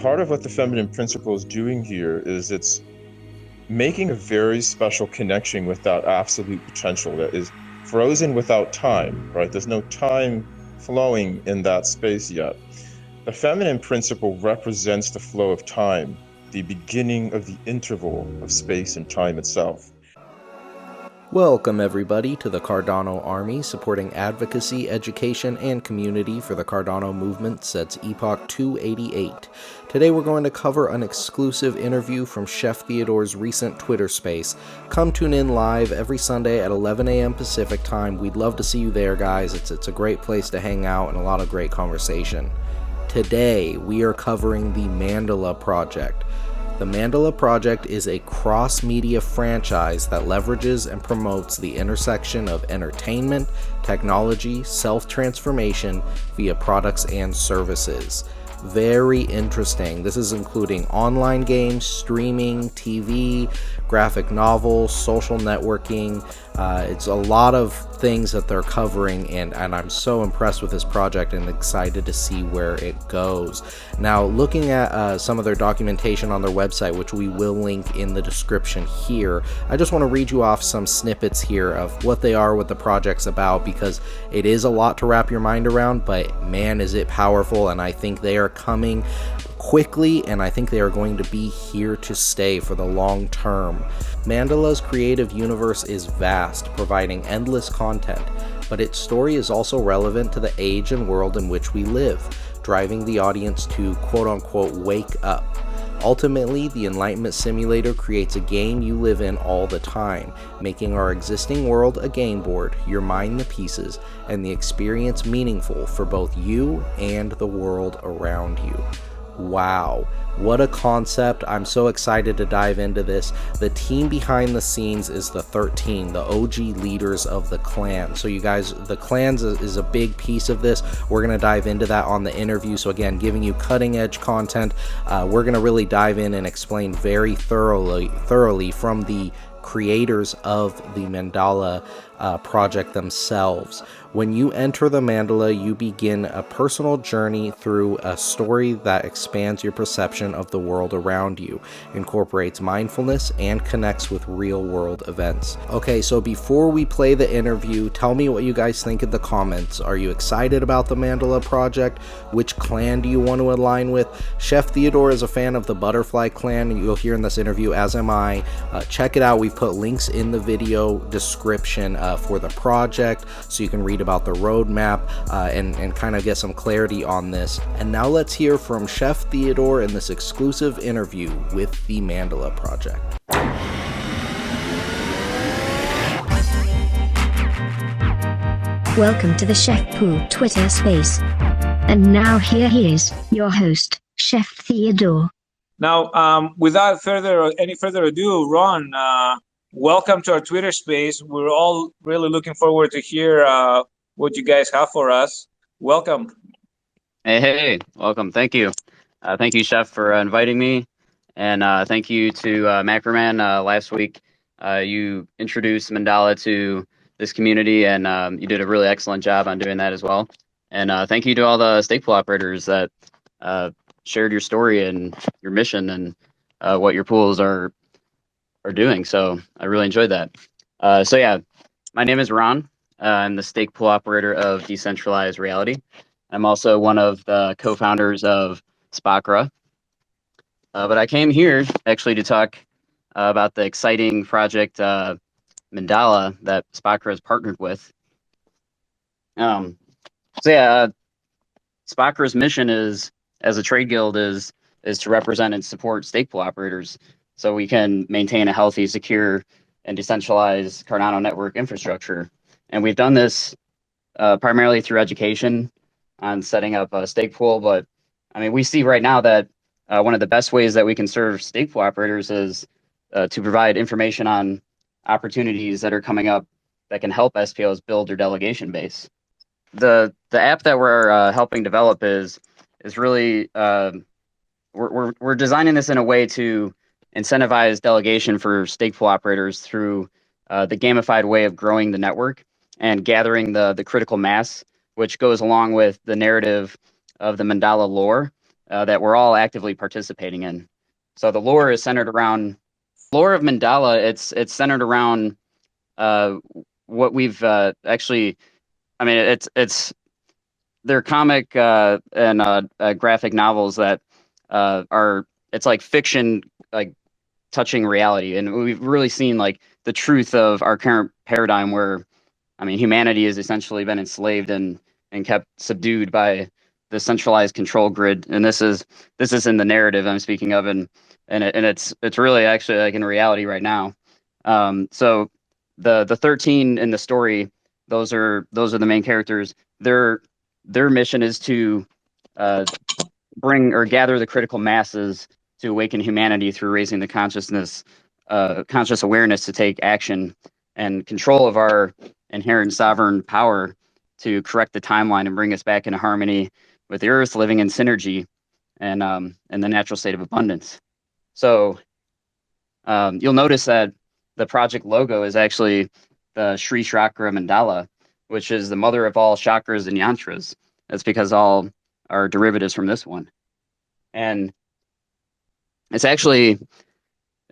part of what the feminine principle is doing here is it's making a very special connection with that absolute potential that is frozen without time, right? There's no time flowing in that space yet. The feminine principle represents the flow of time, the beginning of the interval of space and time itself. Welcome everybody to the Cardano Army, supporting advocacy, education, and community for the Cardano movement since Epoch 288. Today we're going to cover an exclusive interview from Chef Theodore's recent Twitter space. Come tune in live every Sunday at 11 a.m. Pacific time. We'd love to see you there, guys. It's a great place to hang out and a lot of great conversation. Today we are covering the Mandala Project. The Mandala Project is a cross-media franchise that leverages and promotes the intersection of entertainment, technology, self-transformation via products and services. Very interesting. This is including online games, streaming, TV, graphic novels, social networking. It's a lot of things that they're covering, and I'm so impressed with this project and excited to see where it goes. Now, looking at some of their documentation on their website, which we will link in the description here, I just want to read you off some snippets here of what they are, what the project's about, because it is a lot to wrap your mind around, but man, is it powerful, and I think they are coming quickly, and I think they are going to be here to stay for the long term. Mandala's creative universe is vast, providing endless content, but its story is also relevant to the age and world in which we live, driving the audience to quote-unquote wake up. Ultimately, the Enlightenment Simulator creates a game you live in all the time, making our existing world a game board, your mind the pieces, and the experience meaningful for both you and the world around you. Wow, what a concept. I'm so excited to dive into this. The team behind the scenes is the 13, the OG leaders of the clan. So you guys, the clans is a big piece of this. We're going to dive into that on the interview. So again, giving you cutting edge content. We're going to really dive in and explain very thoroughly from the creators of the Mandala project themselves. When you enter the Mandala, you begin a personal journey through a story that expands your perception of the world around you, incorporates mindfulness, and connects with real-world events. Okay, so before we play the interview, tell me what you guys think in the comments. Are you excited about the Mandala project? Which clan do you want to align with? Chef Theodore is a fan of the Butterfly clan, and you'll hear in this interview, as am I. Check it out. We've put links in the video description for the project, so you can read about the roadmap and kind of get some clarity on this. And now let's hear from Chef Theodore in this exclusive interview with the Mandala Project. Welcome to the Chef Pool Twitter space. And now here he is, your host, Chef Theodore. Now, without any further ado, Ron, welcome to our Twitter space. We're all really looking forward to hear what you guys have for us. Welcome. Hey, welcome. Thank you. Thank you, Chef, for inviting me. And thank you to Macroman. Last week, you introduced Mandala to this community, and you did a really excellent job on doing that as well. And thank you to all the stake pool operators that shared your story and your mission and what your pools are doing. So I really enjoyed that. So yeah, my name is Ron. I'm the stake pool operator of Decentralized Reality. I'm also one of the co-founders of Spakra. But I came here actually to talk about the exciting project Mandala that Spakra has partnered with. So yeah, Spakra's mission is, as a trade guild, is to represent and support stake pool operators so we can maintain a healthy, secure, and decentralized Cardano network infrastructure. And we've done this primarily through education on setting up a stake pool. But I mean, we see right now that one of the best ways that we can serve stake pool operators is to provide information on opportunities that are coming up that can help SPOs build their delegation base. The app that we're helping develop is really we're designing this in a way to incentivize delegation for stake pool operators through the gamified way of growing the network and gathering the critical mass, which goes along with the narrative of the Mandala lore that we're all actively participating in. So the lore is centered around lore of Mandala. It's centered around what we've actually. I mean, it's they're comic and graphic novels that are. It's like fiction, like touching reality, and we've really seen like the truth of our current paradigm, where I mean, humanity has essentially been enslaved and kept subdued by the centralized control grid. And this is in the narrative I'm speaking of, and it's really actually like in reality right now. So the 13 in the story, those are the main characters. Their mission is to bring or gather the critical masses to awaken humanity through raising the conscious awareness to take action and control of our inherent sovereign power to correct the timeline and bring us back into harmony with the earth, living in synergy and the natural state of abundance. So you'll notice that the project logo is actually the Sri Chakra Mandala, which is the mother of all chakras and yantras. That's because all are derivatives from this one. And it's actually,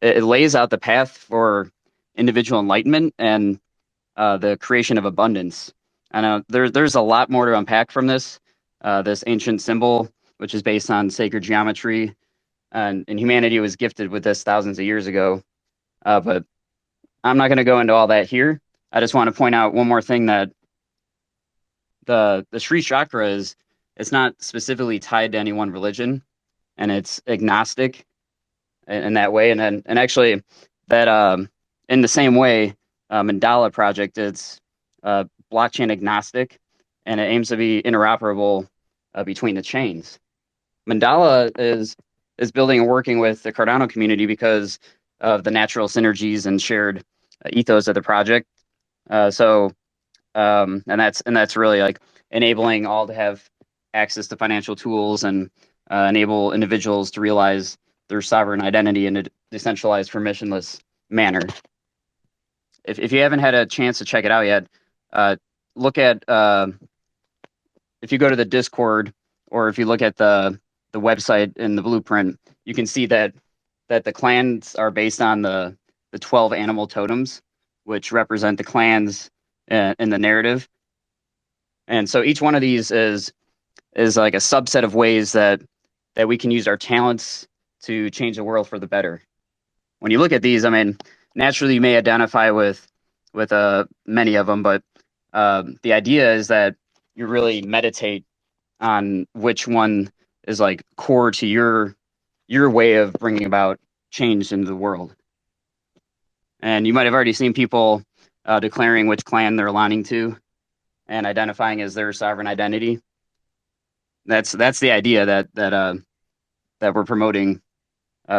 it lays out the path for individual enlightenment and the creation of abundance. And there's a lot more to unpack from this ancient symbol, which is based on sacred geometry, and humanity was gifted with this thousands of years ago. But I'm not going to go into all that here. I just want to point out one more thing, that the Sri Chakra it's not specifically tied to any one religion, and it's agnostic in that way. And actually that in the same way, Mandala Project, it's blockchain agnostic, and it aims to be interoperable between the chains. Mandala is building and working with the Cardano community because of the natural synergies and shared ethos of the project. And that's really like enabling all to have access to financial tools and enable individuals to realize their sovereign identity in a decentralized, permissionless manner. If you haven't had a chance to check it out yet, look at if you go to the Discord, or if you look at the website in the blueprint, you can see that the clans are based on the 12 animal totems, which represent the clans in the narrative. And so each one of these is like a subset of ways that we can use our talents to change the world for the better. When you look at these, I mean, naturally you may identify with many of them, but the idea is that you really meditate on which one is like core to your way of bringing about change into the world. And you might have already seen people declaring which clan they're aligning to and identifying as their sovereign identity. That's the idea that we're promoting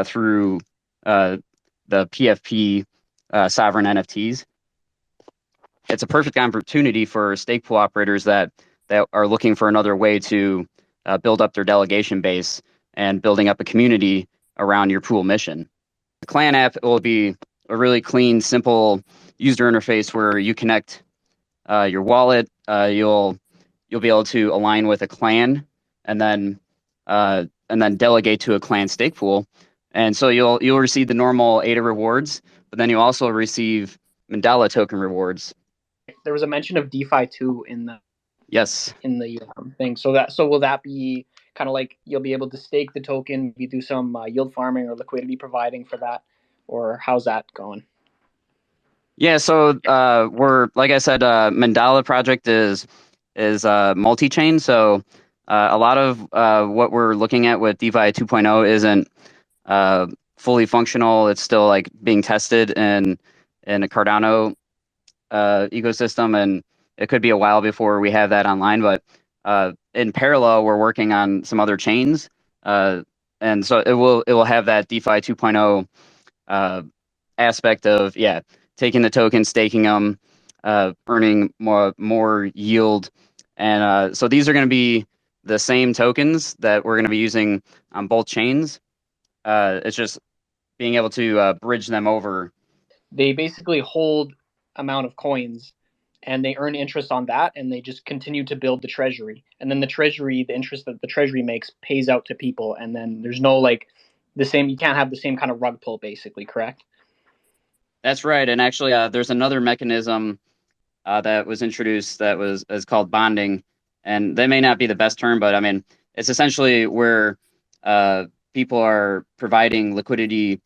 through the PFP sovereign NFTs. It's a perfect opportunity for stake pool operators that are looking for another way to build up their delegation base and building up a community around your pool mission. The clan app will be a really clean, simple user interface where you connect your wallet. You'll be able to align with a clan and then delegate to a clan stake pool. And so you'll receive the normal ADA rewards, but then you also receive Mandala token rewards. There was a mention of DeFi too in the thing. So will that be kind of like you'll be able to stake the token, you do some yield farming or liquidity providing for that, or how's that going? Yeah, so we're, like I said, Mandala Project is multi-chain. So a lot of what we're looking at with DeFi 2.0 isn't fully functional. It's still like being tested in a Cardano ecosystem, and it could be a while before we have that online. But in parallel, we're working on some other chains, and so it will have that DeFi 2.0 aspect of taking the token, staking them, earning more yield, and so these are going to be the same tokens that we're going to be using on both chains. It's just being able to bridge them over. They basically hold amount of coins, and they earn interest on that, and they just continue to build the treasury. And then the treasury, the interest that the treasury makes pays out to people, and then there's no like the same, you can't have the same kind of rug pull, basically, correct? That's right. And actually, there's another mechanism that was introduced that is called bonding, and that may not be the best term, but I mean, it's essentially where people are providing liquidity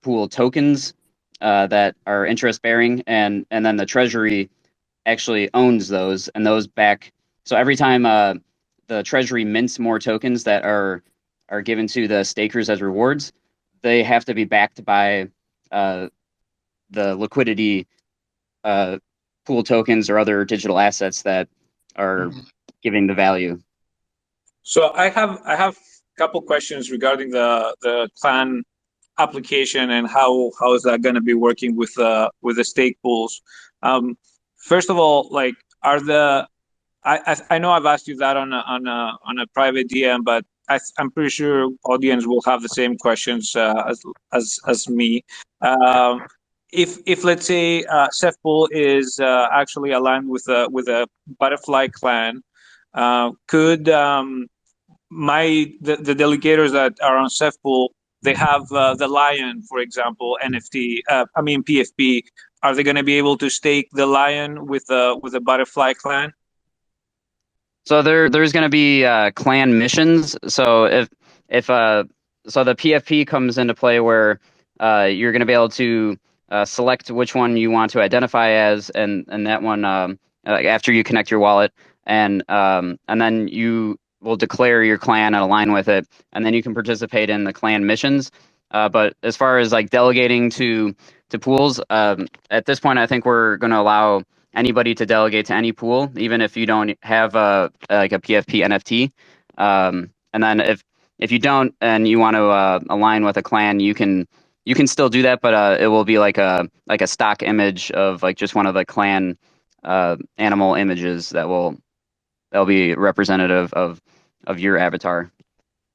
pool tokens that are interest bearing, and then the treasury actually owns those, and those back. So every time the treasury mints more tokens that are given to the stakers as rewards, they have to be backed by the liquidity pool tokens or other digital assets that are giving the value. So I have a couple questions regarding the clan application and how is that going to be working with the stake pools. First of all, like, are the I know I've asked you that on a private DM, but I'm pretty sure audience will have the same questions as me. If let's say Ceph Pool is actually aligned with a butterfly clan, could the delegators that are on Ceph Pool, they have the lion, for example, NFT. PFP. Are they going to be able to stake the lion with a butterfly clan? So there's going to be clan missions. So if so the PFP comes into play where you're going to be able to select which one you want to identify as, and that one after you connect your wallet, and then you will declare your clan and align with it, and then you can participate in the clan missions. But as far as like delegating to pools, at this point, I think we're going to allow anybody to delegate to any pool, even if you don't have like a PFP NFT. And then if you don't and you want to align with a clan, you can still do that, but it will be like a stock image of like just one of the clan animal images that'll be representative of your avatar.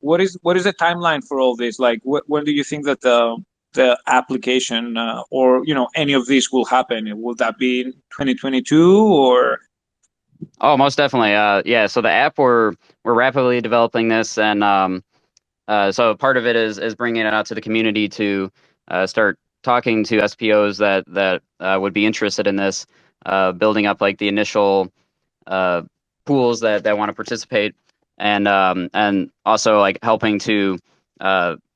What is the timeline for all this? Like, when do you think that the application or any of this will happen? Will that be in 2022 or? Oh, most definitely. Yeah. So the app, we're rapidly developing this, and so part of it is bringing it out to the community to start talking to SPOs that would be interested in this, building up like the initial pools that want to participate, and also like helping to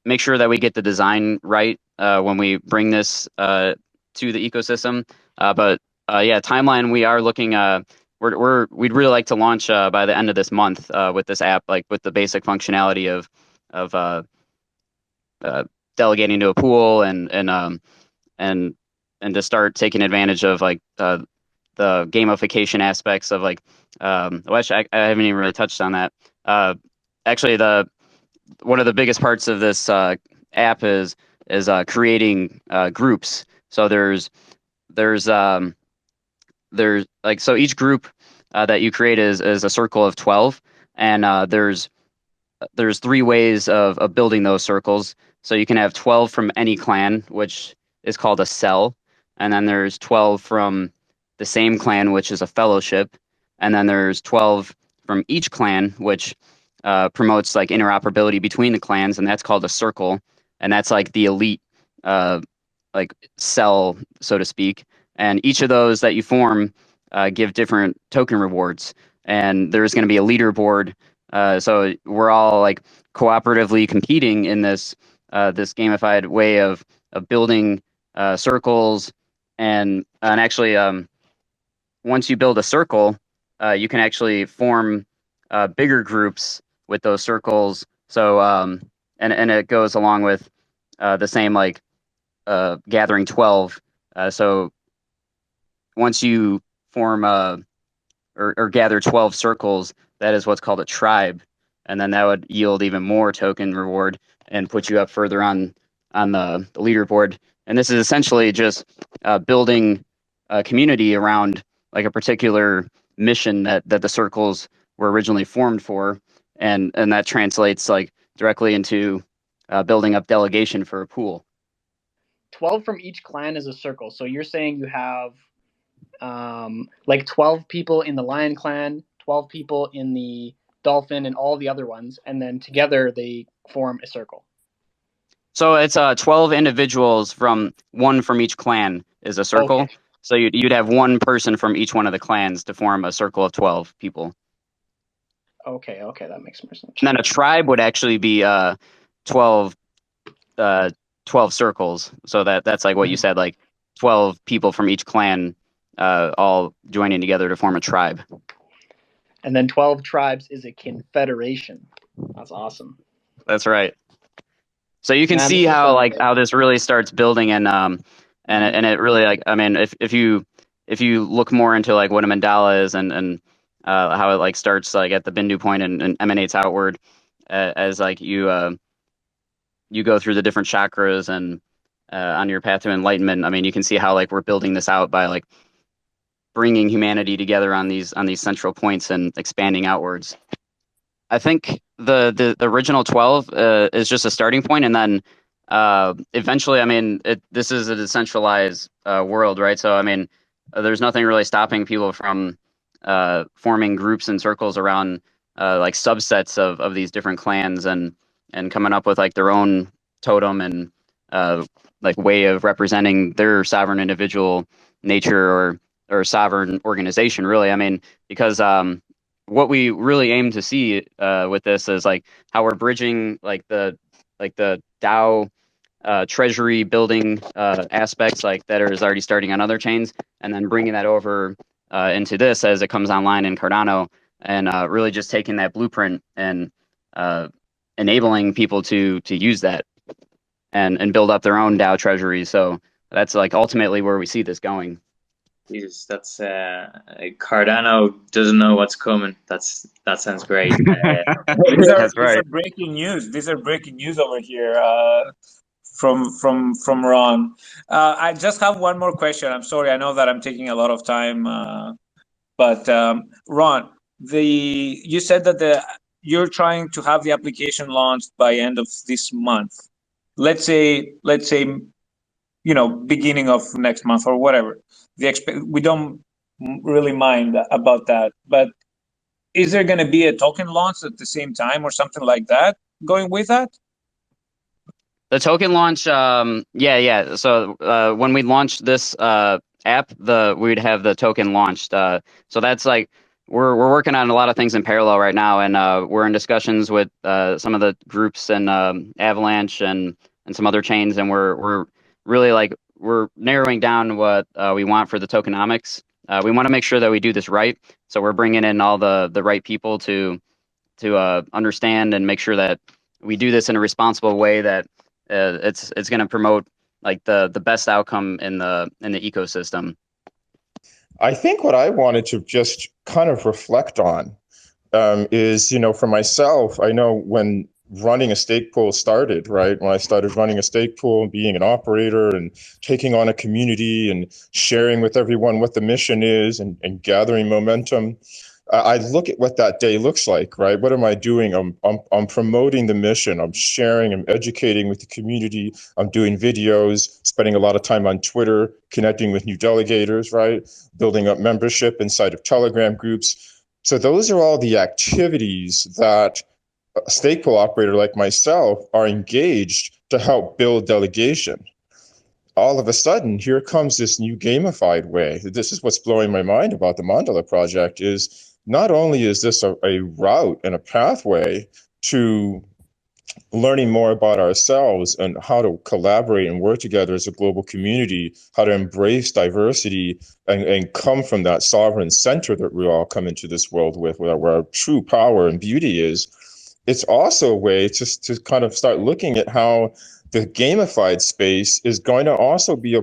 make sure that we get the design right when we bring this to the ecosystem. But yeah, timeline, we are looking. We'd really like to launch by the end of this month with this app, like with the basic functionality of delegating to a pool and to start taking advantage of like the gamification aspects of like which I haven't even really touched on that. Actually, one of the biggest parts of this app is creating groups. So there's like, so each group that you create is a circle of 12, and there's 3 ways of building those circles. So you can have 12 from any clan, which is called a cell, and then there's 12 from the same clan, which is a fellowship, and then there's 12 from each clan, which promotes like interoperability between the clans, and that's called a circle, and that's like the elite like cell, so to speak. And each of those that you form give different token rewards, and there's going to be a leaderboard. So we're all like cooperatively competing in this gamified way of building circles, and actually once you build a circle, you can actually form bigger groups with those circles. So and it goes along with the same like gathering 12. So once you form or gather 12 circles, that is what's called a tribe, and then that would yield even more token reward and put you up further on the leaderboard. And this is essentially just building a community around like a particular mission that the circles were originally formed for, and that translates like directly into building up delegation for a pool. 12 from each clan is a circle. So you're saying you have like 12 people in the Lion Clan, 12 people in the Dolphin, and all the other ones, and then together they form a circle. So it's 12 individuals one from each clan is a circle. Okay. So you'd have one person from each one of the clans to form a circle of 12 people. Okay, that makes more sense. And then a tribe would actually be 12 circles. So that's like what you said, like 12 people from each clan all joining together to form a tribe. And then 12 tribes is a confederation. That's awesome. That's right. So you can see how this really starts building, and it really, like, I mean, if you look more into like what a mandala is and how it like starts like at the Bindu point and emanates outward as like you go through the different chakras and on your path to enlightenment. I mean, you can see how like we're building this out by like bringing humanity together on these central points and expanding outwards. I think the original 12 is just a starting point, and then eventually, I mean, this is a decentralized world, right? So I mean, there's nothing really stopping people from forming groups and circles around like subsets of these different clans and coming up with like their own totem and like way of representing their sovereign individual nature or sovereign organization, really. I mean, because what we really aim to see with this is like how we're bridging like the DAO treasury building aspects like that is already starting on other chains, and then bringing that over into this as it comes online in Cardano, and really just taking that blueprint and enabling people to use that and build up their own DAO treasury. So that's like ultimately where we see this going. Jesus, that's Cardano doesn't know what's coming. That sounds great. These are breaking news. These are breaking news over here from Ron. I just have one more question. I'm sorry, I know that I'm taking a lot of time, but Ron, you said that you're trying to have the application launched by end of this month. Let's say beginning of next month or whatever. We don't really mind about that, but is there going to be a token launch at the same time or something like that going with that? The token launch, yeah. So when we launched this app, we'd have the token launched. So that's like we're working on a lot of things in parallel right now, and we're in discussions with some of the groups and Avalanche and some other chains, and we're really like we're narrowing down what we want for the tokenomics. We want to make sure that we do this right, so we're bringing in all the right people to understand and make sure that we do this in a responsible way that it's going to promote like the best outcome in the ecosystem. I think what I wanted to just kind of reflect on is, for myself, I know when running a stake pool started, right? When I started running a stake pool and being an operator and taking on a community and sharing with everyone what the mission is and gathering momentum, I look at what that day looks like, right? What am I doing? I'm promoting the mission. I'm sharing, I'm educating with the community. I'm doing videos, spending a lot of time on Twitter, connecting with new delegators, right? Building up membership inside of Telegram groups. So those are all the activities that a stake pool operator like myself are engaged to help build delegation. All of a sudden, here comes this new gamified way. This is what's blowing my mind about the Mandala Project is not only is this a route and a pathway to learning more about ourselves and how to collaborate and work together as a global community, how to embrace diversity and come from that sovereign center that we all come into this world with, where our true power and beauty is. It's also a way to kind of start looking at how the gamified space is going to also be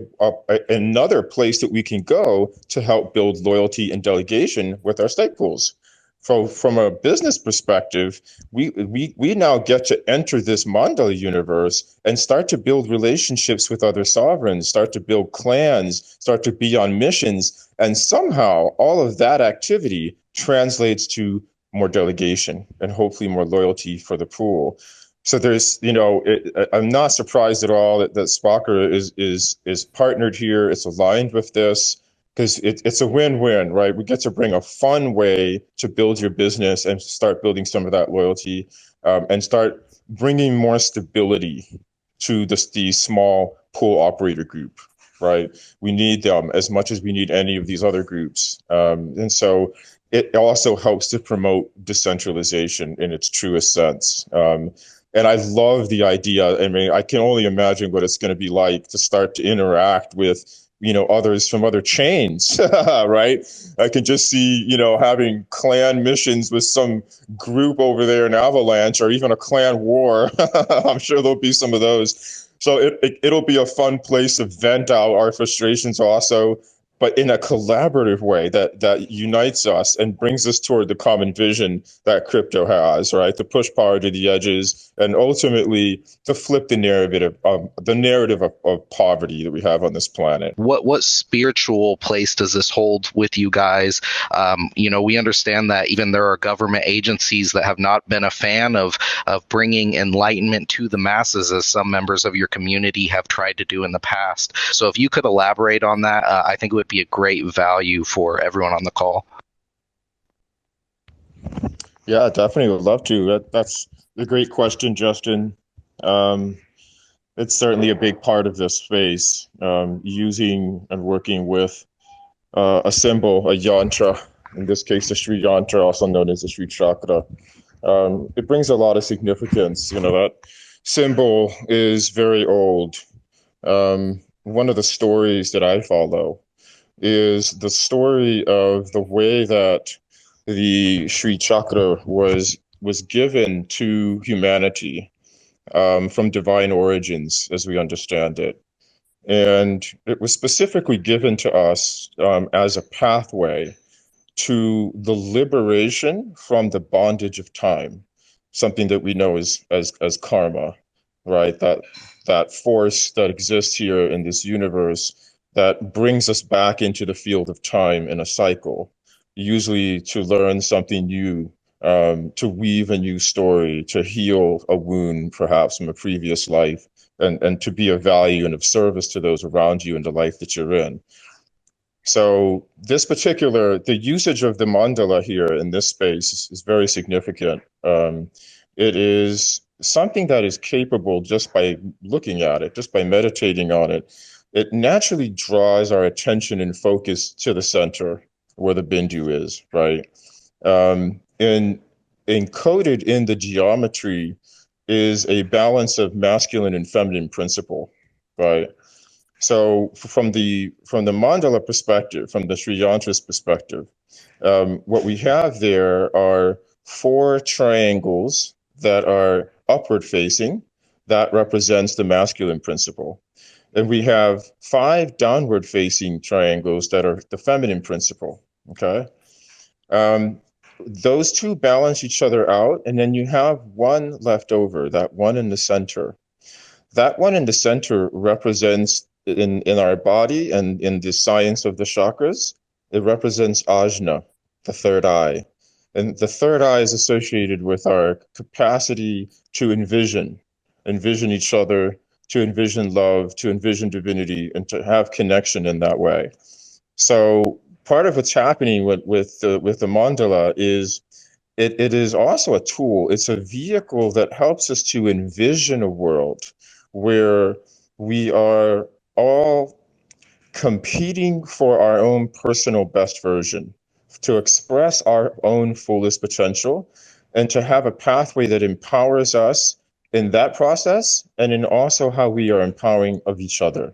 another place that we can go to help build loyalty and delegation with our stake pools. From a business perspective, we now get to enter this Mandala universe and start to build relationships with other sovereigns, start to build clans, start to be on missions, and somehow all of that activity translates to more delegation and hopefully more loyalty for the pool. So there's, I'm not surprised at all that Spocker is partnered here. It's aligned with this. because it's a win-win, right? We get to bring a fun way to build your business and start building some of that loyalty, and start bringing more stability to the small pool operator group, right? We need them as much as we need any of these other groups. And so it also helps to promote decentralization in its truest sense. And I love the idea. I mean, I can only imagine what it's going to be like to start to interact with, others from other chains, right? I can just see, having clan missions with some group over there in Avalanche, or even a clan war. I'm sure there'll be some of those. So it'll be a fun place to vent out our frustrations also, but in a collaborative way that unites us and brings us toward the common vision that crypto has, right? To push power to the edges and ultimately to flip the narrative of poverty that we have on this planet. What spiritual place does this hold with you guys? We understand that even there are government agencies that have not been a fan of bringing enlightenment to the masses, as some members of your community have tried to do in the past. So if you could elaborate on that, I think it would be a great value for everyone on the call. Yeah, definitely would love to. That's a great question, Justin. It's certainly a big part of this space, using and working with a symbol, a yantra, in this case, the Sri Yantra, also known as the Sri Chakra. It brings a lot of significance. That symbol is very old. One of the stories that I follow is the story of the way that the Sri Chakra was given to humanity, from divine origins, as we understand it. And it was specifically given to us, as a pathway to the liberation from the bondage of time, something that we know as karma, right? That force that exists here in this universe that brings us back into the field of time in a cycle, usually to learn something new, to weave a new story, to heal a wound perhaps from a previous life, and to be of value and of service to those around you in the life that you're in. So the usage of the mandala here in this space is very significant. It is something that is capable, just by looking at it, just by meditating on it, it naturally draws our attention and focus to the center where the bindu is, right? And encoded in the geometry is a balance of masculine and feminine principle, right? So from the mandala perspective, from the Sri Yantra's perspective, what we have there are 4 triangles that are upward facing. That represents the masculine principle. And we have 5 downward facing triangles that are the feminine principle, okay? Those 2 balance each other out, and then you have one left over, that one in the center. That one in the center represents, in our body and in the science of the chakras, it represents ajna, the third eye. And the third eye is associated with our capacity to envision each other, to envision love, to envision divinity, and to have connection in that way. So part of what's happening with the mandala is it is also a tool. It's a vehicle that helps us to envision a world where we are all competing for our own personal best version, to express our own fullest potential, and to have a pathway that empowers us in that process, and in also how we are empowering of each other.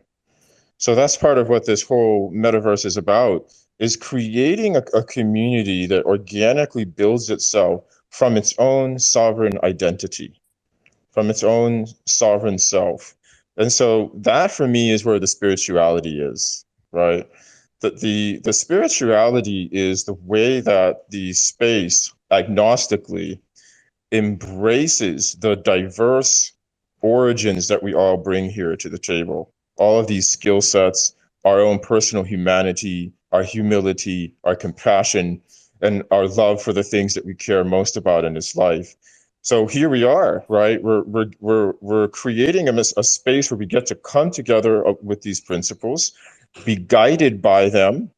So that's part of what this whole metaverse is about, is creating a community that organically builds itself from its own sovereign identity, from its own sovereign self. And so that for me is where the spirituality is, right? That the spirituality is the way that the space agnostically embraces the diverse origins that we all bring here to the table. All of these skill sets, our own personal humanity, our humility, our compassion, and our love for the things that we care most about in this life. So here we are, right? We're creating a space where we get to come together with these principles, be guided by them,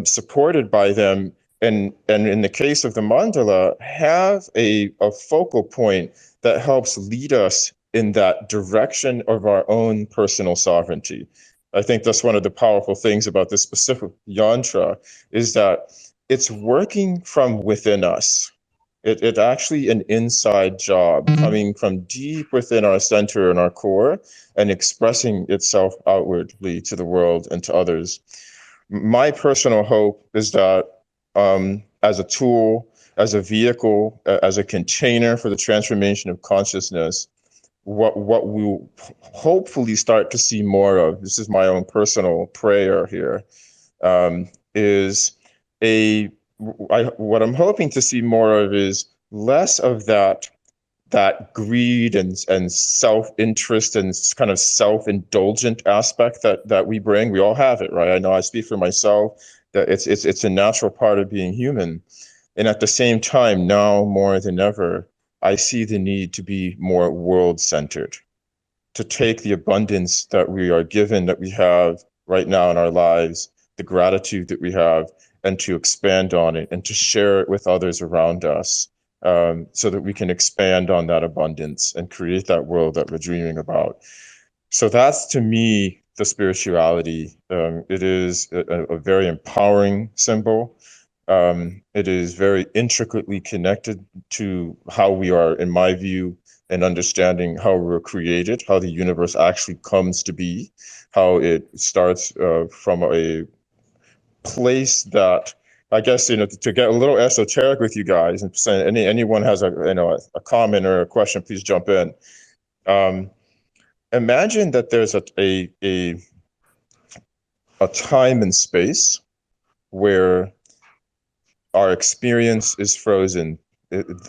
supported by them, and in the case of the mandala, have a focal point that helps lead us in that direction of our own personal sovereignty. I think that's one of the powerful things about this specific yantra, is that it's working from within us. It's actually an inside job coming from deep within our center and our core and expressing itself outwardly to the world and to others. My personal hope is that as a tool, as a vehicle, as a container for the transformation of consciousness, what we'll hopefully start to see more of, this is my own personal prayer here, is what I'm hoping to see more of is less of that greed and self-interest and kind of self-indulgent aspect that we bring. We all have it, right? I know I speak for myself that it's a natural part of being human. And at the same time, now more than ever, I see the need to be more world-centered, to take the abundance that we are given, that we have right now in our lives, the gratitude that we have, and to expand on it and to share it with others around us, so that we can expand on that abundance and create that world that we're dreaming about. So that's, to me, the spirituality. It is a very empowering symbol. It is very intricately connected to how we are, in my view, and understanding how we're created, how the universe actually comes to be, how it starts from a place that, I guess, to get a little esoteric with you guys, and say anyone has a comment or a question, please jump in. Imagine that there's a time and space where our experience is frozen.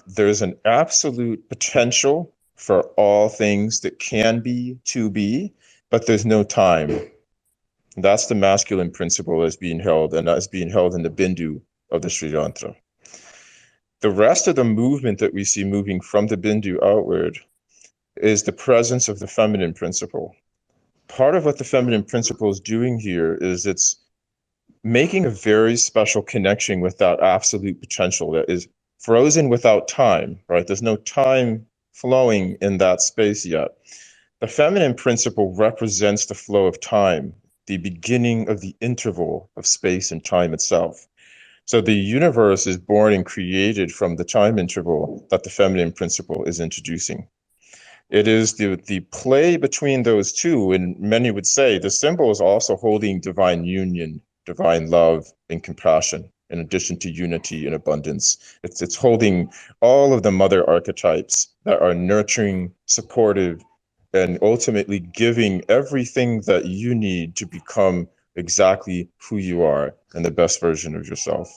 There's an absolute potential for all things that can be to be, but there's no time. That's the masculine principle as being held, and that's being held in the bindu of the Sri Yantra. The rest of the movement that we see moving from the bindu outward is the presence of the feminine principle. Part of what the feminine principle is doing here is it's making a very special connection with that absolute potential that is frozen without time, right? There's no time flowing in that space yet. The feminine principle represents the flow of time, the beginning of the interval of space and time itself. So the universe is born and created from the time interval that the feminine principle is introducing. It is the play between those two, and many would say the symbol is also holding divine union, divine love, and compassion, in addition to unity and abundance. It's holding all of the mother archetypes that are nurturing, supportive, and ultimately giving everything that you need to become exactly who you are and the best version of yourself.